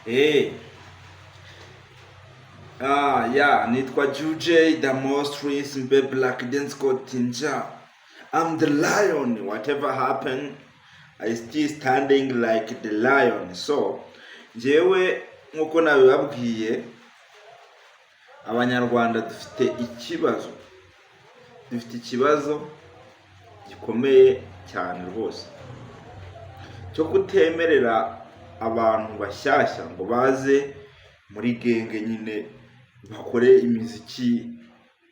Hey, yeah, nitwa Juje, the most recent black dance called Tinja. I'm the lion. Whatever happened, I still standing like the lion. So, njyewe nkuko nabibabwiye, abanyarwanda dufite ikibazo gikomeye cyane rwose cyo kutemerera abantu bashyashya ngo baze muri genge nyine bakore imiziki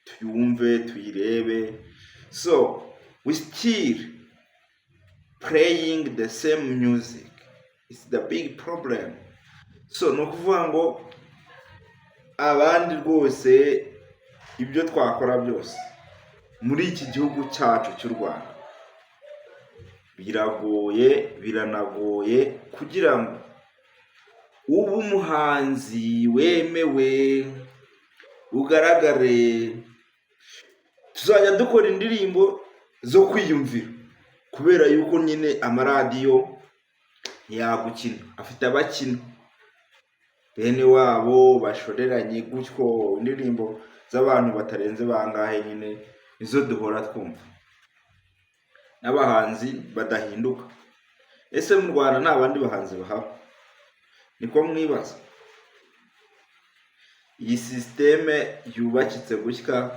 tuyumve tuyirebe. So we still playing the same music. It's the big problem. So no kuvuga ngo abandi rwose ibyo twakora byose muri iki gihugu cyacu cy'u Rwanda biranagoye kugira ngo ube umuhanzi wemewe ugaragare. Tuzajya dukora indirimbo zo kwiyumvira kubera yuko nyine amaradiyo ntiyagukina, afite abakina bene wabo bashoreranye gutyo. Indirimbo z'abantu batarenze bangahe nyine nizo duhora twumva, n'abahanzi badahinduka. Ese mu Rwanda nta bandi bahanzi bahaba? Niko mwibaza? Iyi systeme yubakitse gutya,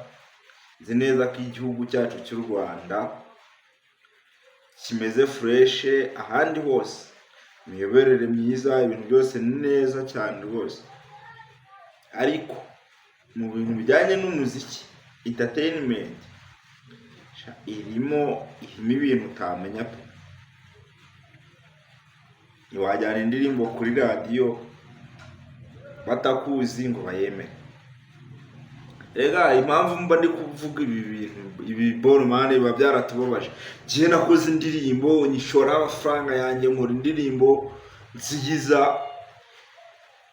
nzi neza ko igihugu cyacu cy'u Rwanda kimeze fresh, ahandi hose imiyoborere myiza, ibintu byose ni neza cyane rwose, ariko mu bintu bijyanye n'umuziki entertainment irimo ibintu utamenya pe. Ntiwajyana indirimbo kuri radiyo batakuzi ngo bayemere. Ega impamvu mba ndi kuvuga ibi bintu, ibi boromane biba byaratubabaje. Gihe nakoze indirimbo nyishora amafaranga yanjye, nkora indirimbo nziza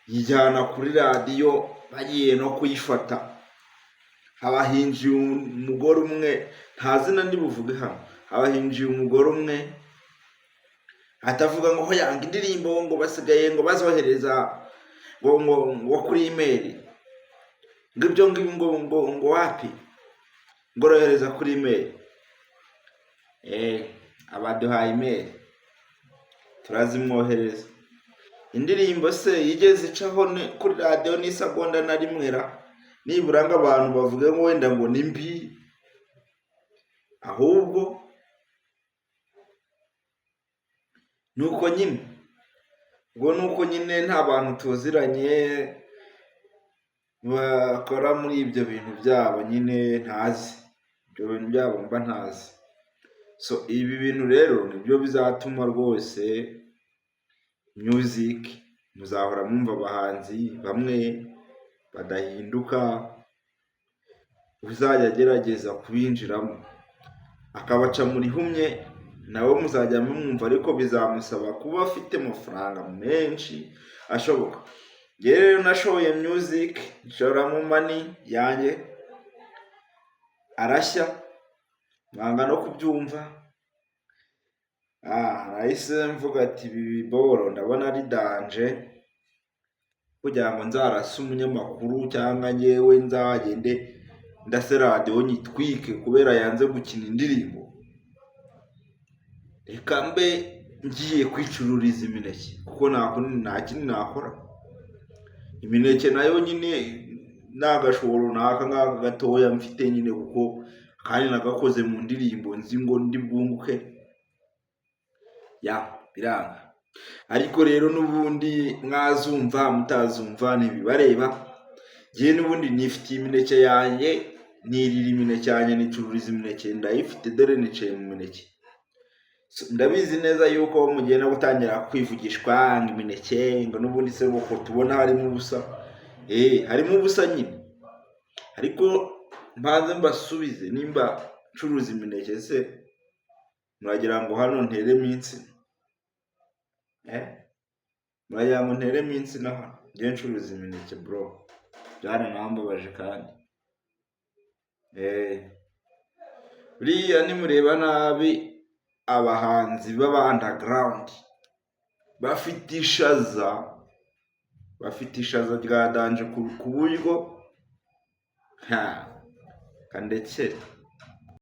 yijyana kuri radiyo, bagiye no kuyifata habahinjiye umugore umwe, nta zina ndi buvuge hano, habahinjiye umugore umwe atavuga ngo ho yanga indirimbo ngo basigaye ngo bazohereza ngo kuri email, ngo ibyo ngo wapi, ngo rohereza kuri email. Abaduhaye email turazimwohereza. Indirimbo se yigeze icaho kuri radiyo n'isegonda na rimwe ra? Nibura ngo abantu bavuge ngo wenda ngo ni mbi, ahubwo nuko nyine nta bantu tuziranye bakora muri ibyo bintu byabo, nyine ntazi ibyo bintu byabo, mba ntazi. So ibi bintu rero nibyo bizatuma rwose music muzahora mwumva abahanzi bamwe badahinduka, uzajya agerageza kubinjiramo akabaca muri humye, nawe muzajya mumwumva, ariko bizamusaba kuba afite amafaranga menshi ashoboka. Rero nashoboye music, nshoramo money yanjye arashya, mwanga no kubyumva. Nahise mvuga ati ibi boro ndabona ari danje, kugira ngo nzarase umunyamakuru cyangwa ngewe nzagende ndase radiyo nyitwike kubera yanze gukina indirimbo. Reka mbe ngiye kwicururiza imineke, kuko nta kindi nakora. Imineke nayo nyine n'agashoro runaka nk'aka gatoya mfite nyine, kuko kandi nagakoze mu ndirimbo nzi ngo ndi bwunguke, biranga. Ariko rero n'ubundi mwazumva mutazumva ntibibareba. Ngiye n'ubundi nifitiye imineke yanjye, nirira imineke yanjye, nicururiza imineke, ndayifite dore nicaye mu mineke. Ndabizi neza yuko mugenda gutangira kwivugishwa ngo imineke ngo n'ubundi se ngo tubona harimo ubusa. Harimo ubusa nyine, ariko mbanze mbasubize, nimba ncuruza imineke se muragira ngo hano nteremo insina? Muragira ngo nteremo insina hano ngiye ncuruza imineke bro? Byaranambabaje kandi. Buriya nimureba nabi abahanzi b'aba underground bafite ishaza bafite ishaza rya danje ku buryo kandekere.